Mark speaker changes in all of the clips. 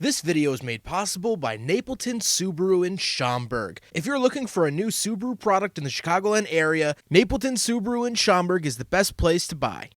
Speaker 1: This video is made possible by Napleton Subaru in Schaumburg. If you're looking for a new Subaru product in the Chicagoland area, Napleton Subaru in Schaumburg is the best place to buy.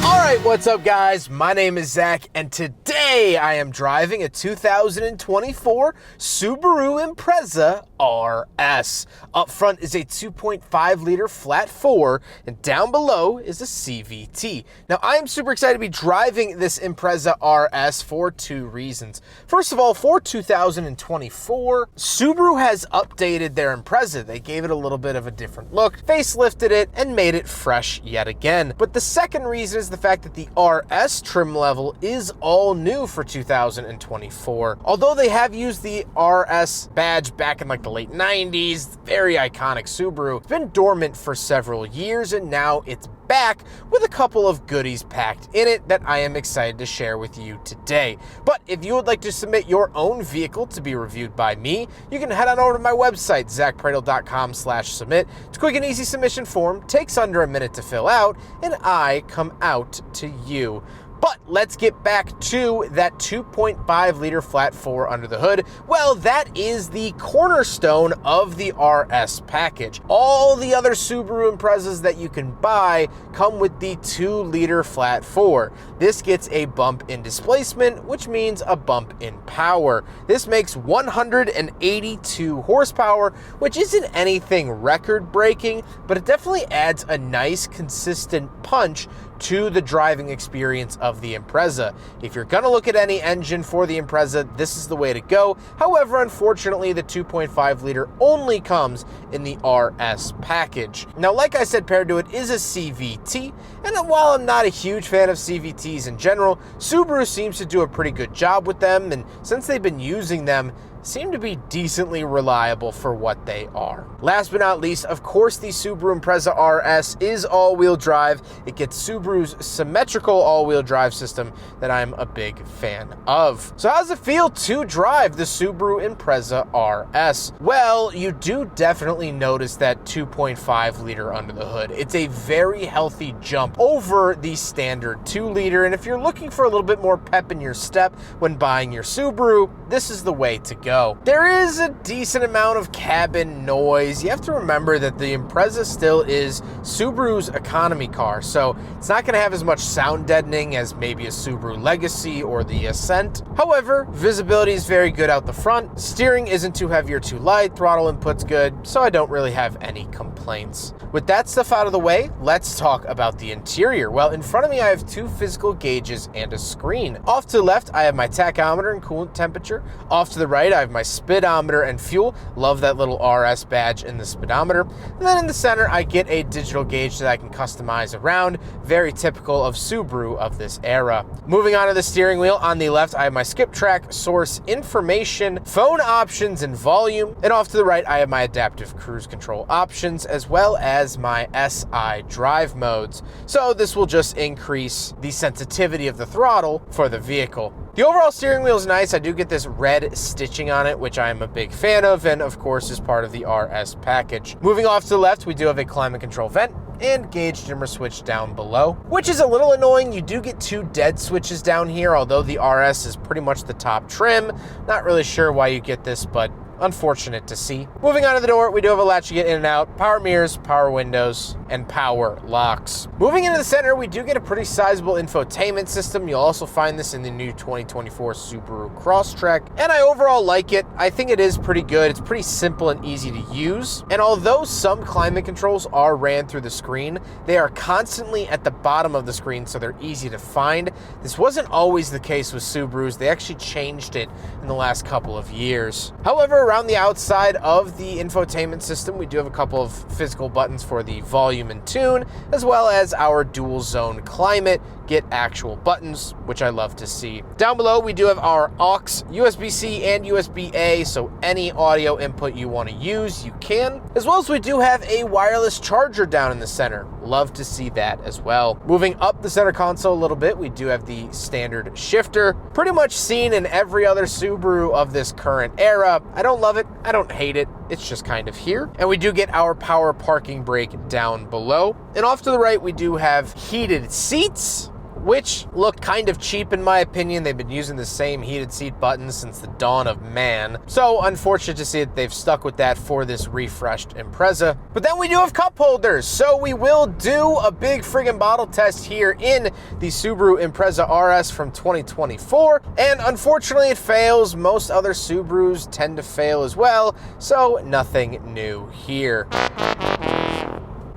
Speaker 1: Alright, what's up guys? My name is Zach, and today I am driving a 2024 Subaru Impreza RS. Up front is a 2.5 liter flat 4, and down below is a CVT. Now I am super excited to be driving this Impreza RS for two reasons. First of all, for 2024, Subaru has updated their Impreza. They gave it a little bit of a different look, facelifted it, and made it fresh yet again. But the second reason is the fact that the RS trim level is all new for 2024. Although they have used the RS badge back in like the late 90s, very iconic Subaru, it's been dormant for several years and now it's back with a couple of goodies packed in it that I am excited to share with you today. But if you would like to submit your own vehicle to be reviewed by me, you can head on over to my website, zachpradel.com/submit. It's a quick and easy submission form, takes under a minute to fill out, and I come out to you. But let's get back to that 2.5 liter flat 4 under the hood. Well, that is the cornerstone of the RS package. All the other Subaru Imprezas that you can buy come with the 2 liter flat 4. This gets a bump in displacement, which means a bump in power. This makes 182 horsepower, which isn't anything record-breaking, but it definitely adds a nice, consistent punch to the driving experience of the Impreza. If you're gonna look at any engine for the Impreza, this is the way to go. However, unfortunately, the 2.5 liter only comes in the RS package. Now, like I said, paired to it is a CVT, and while I'm not a huge fan of CVTs in general, Subaru seems to do a pretty good job with them, and since they've been using them, seem to be decently reliable for what they are. Last but not least, of course, the Subaru Impreza RS is all-wheel drive. It gets Subaru's symmetrical all-wheel drive system that I'm a big fan of. So how does it feel to drive the Subaru Impreza RS? Well, you do definitely notice that 2.5 liter under the hood. It's a very healthy jump over the standard 2 liter, and if you're looking for a little bit more pep in your step when buying your Subaru, this is the way to go. There is a decent amount of cabin noise. You have to remember that the Impreza still is Subaru's economy car, so it's not going to have as much sound deadening as maybe a Subaru Legacy or the Ascent. However, visibility is very good out the front. Steering isn't too heavy or too light. Throttle input's good, so I don't really have any complaints. With that stuff out of the way, let's talk about the interior. Well, in front of me, I have 2 physical gauges and a screen. Off to the left, I have my tachometer and coolant temperature. Off to the right, I have my speedometer and fuel. Love that little RS badge in the speedometer. And then in the center, I get a digital gauge that I can customize around. Very typical of Subaru of this era. Moving on to the steering wheel, on the left, I have my skip track, source information, phone options, and volume. And off to the right, I have my adaptive cruise control options, as well as my SI drive modes. So this will just increase the sensitivity of the throttle for the vehicle. The overall steering wheel is nice. I do get this red stitching on it, which I am a big fan of, and of course is part of the RS package. Moving off to the left, we do have a climate control vent and gauge dimmer switch down below, which is a little annoying. You do get 2 dead switches down here, although the RS is pretty much the top trim. Not really sure why you get this, but unfortunate to see. Moving on to the door, we do have a latch to get in and out, power mirrors, power windows, and power locks. Moving into the center, we do get a pretty sizable infotainment system. You'll also find this in the new 2024 Subaru Crosstrek, and I overall like it. I think it is pretty good. It's pretty simple and easy to use, and although some climate controls are ran through the screen, they are constantly at the bottom of the screen, so they're easy to find. This wasn't always the case with Subarus. They actually changed it in the last couple of years. However, around the outside of the infotainment system, we do have a couple of physical buttons for the volume and tune, as well as our dual zone climate, get actual buttons, which I love to see. Down below, we do have our aux, USB-C, and USB-A, so any audio input you want to use, you can. As well as we do have a wireless charger down in the center. Love to see that as well. Moving up the center console a little bit, we do have the standard shifter, pretty much seen in every other Subaru of this current era. I don't love it, I don't hate it, it's just kind of here. And we do get our power parking brake down below. And off to the right, we do have heated seats, which look kind of cheap in my opinion. They've been using the same heated seat buttons since the dawn of man. So unfortunate to see that they've stuck with that for this refreshed Impreza. But then we do have cup holders. So we will do a big friggin' bottle test here in the Subaru Impreza RS from 2024. And unfortunately it fails. Most other Subarus tend to fail as well. So nothing new here.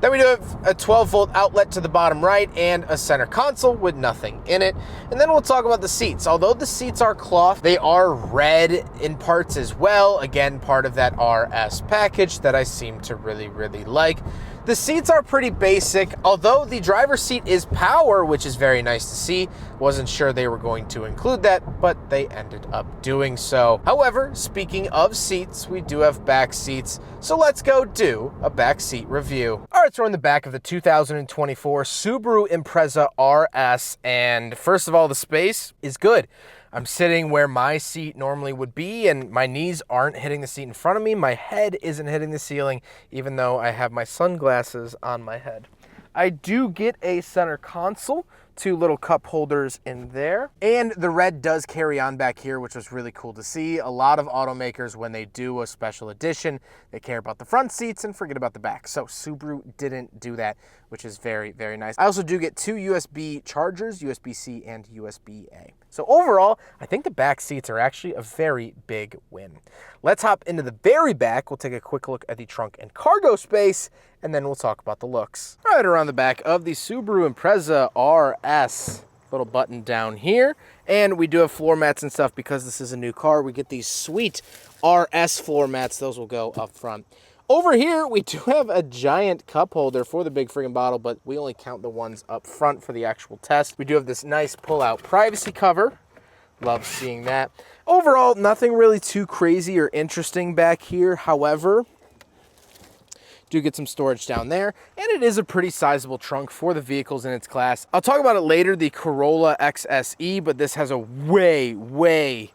Speaker 1: Then we do have a 12-volt outlet to the bottom right and a center console with nothing in it. And then we'll talk about the seats. Although the seats are cloth, they are red in parts as well. Again, part of that RS package that I seem to really, really like. The seats are pretty basic, although the driver's seat is power, which is very nice to see. Wasn't sure they were going to include that, but they ended up doing so. However, speaking of seats, we do have back seats, so let's go do a back seat review. All right, so we're in the back of the 2024 Subaru Impreza RS, and first of all, the space is good. I'm sitting where my seat normally would be, and my knees aren't hitting the seat in front of me. My head isn't hitting the ceiling, even though I have my sunglasses on my head. I do get a center console, 2 little cup holders in there. And the red does carry on back here, which was really cool to see. A lot of automakers, when they do a special edition, they care about the front seats and forget about the back. So Subaru didn't do that, which is very, very nice. I also do get 2 USB chargers, USB-C and USB-A. So overall, I think the back seats are actually a very big win. Let's hop into the very back. We'll take a quick look at the trunk and cargo space, and then we'll talk about the looks. All right, around the back of the Subaru Impreza RS, little button down here, and we do have floor mats and stuff because this is a new car. We get these sweet RS floor mats. Those will go up front. Over here, we do have a giant cup holder for the big friggin' bottle, but we only count the ones up front for the actual test. We do have this nice pull-out privacy cover. Love seeing that. Overall, nothing really too crazy or interesting back here. However, do get some storage down there, and it is a pretty sizable trunk for the vehicles in its class. I'll talk about it later, the Corolla XSE, but this has a way, way,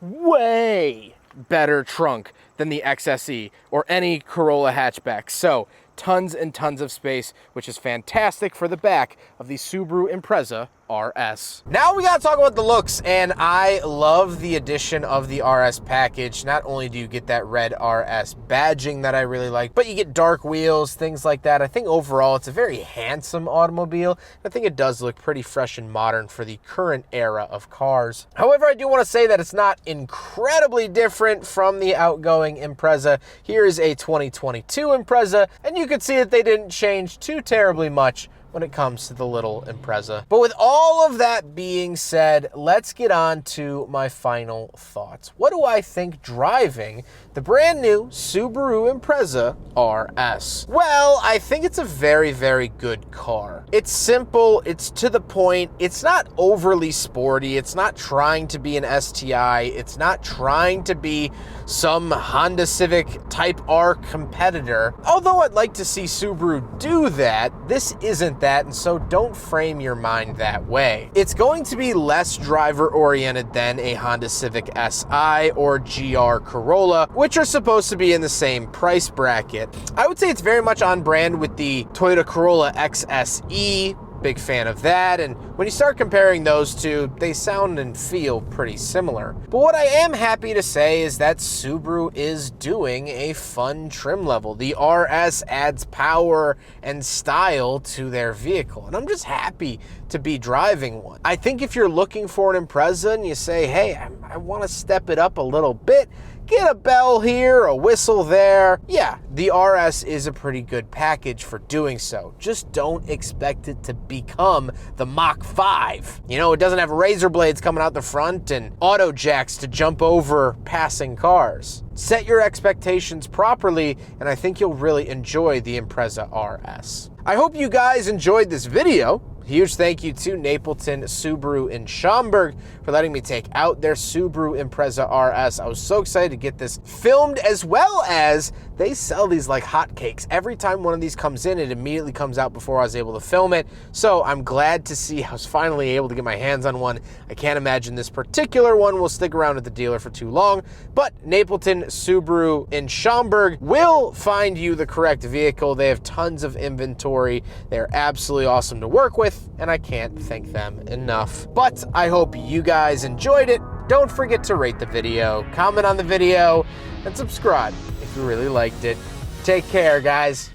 Speaker 1: way better trunk than the XSE or any Corolla hatchback. So tons and tons of space, which is fantastic for the back of the Subaru Impreza RS. Now we gotta talk about the looks, and I love the addition of the RS package. Not only do you get that red RS badging that I really like, but you get dark wheels, things like that. I think overall it's a very handsome automobile. I think it does look pretty fresh and modern for the current era of cars. However, I do want to say that it's not incredibly different from the outgoing Impreza. Here is a 2022 Impreza, and you can see that they didn't change too terribly much when it comes to the little Impreza. But with all of that being said, let's get on to my final thoughts. What do I think driving the brand new Subaru Impreza RS? Well, I think it's a very, very good car. It's simple, it's to the point, it's not overly sporty, it's not trying to be an STI, it's not trying to be some Honda Civic Type R competitor. Although I'd like to see Subaru do that, this isn't that, and so don't frame your mind that way. It's going to be less driver-oriented than a Honda Civic Si or GR Corolla, which are supposed to be in the same price bracket. I would say it's very much on brand with the Toyota Corolla XSE. Big fan of that, and when you start comparing those two, they sound and feel pretty similar. But what I am happy to say is that Subaru is doing a fun trim level. The RS adds power and style to their vehicle, and I'm just happy to be driving one. I think if you're looking for an Impreza and you say, hey, I want to step it up a little bit, get a bell here, a whistle there. Yeah, the RS is a pretty good package for doing so. Just don't expect it to become the Mach 5. You know, it doesn't have razor blades coming out the front and auto jacks to jump over passing cars. Set your expectations properly, and I think you'll really enjoy the Impreza RS. I hope you guys enjoyed this video. Huge thank you to Napleton Subaru in Schaumburg for letting me take out their Subaru Impreza RS. I was so excited to get this filmed, as well as they sell these like hotcakes. Every time one of these comes in, it immediately comes out before I was able to film it. So I'm glad to see I was finally able to get my hands on one. I can't imagine this particular one will stick around at the dealer for too long, but Napleton Subaru in Schaumburg will find you the correct vehicle. They have tons of inventory. They're absolutely awesome to work with, and I can't thank them enough. But I hope you guys enjoyed it. Don't forget to rate the video, comment on the video, and subscribe if you really liked it. Take care, guys.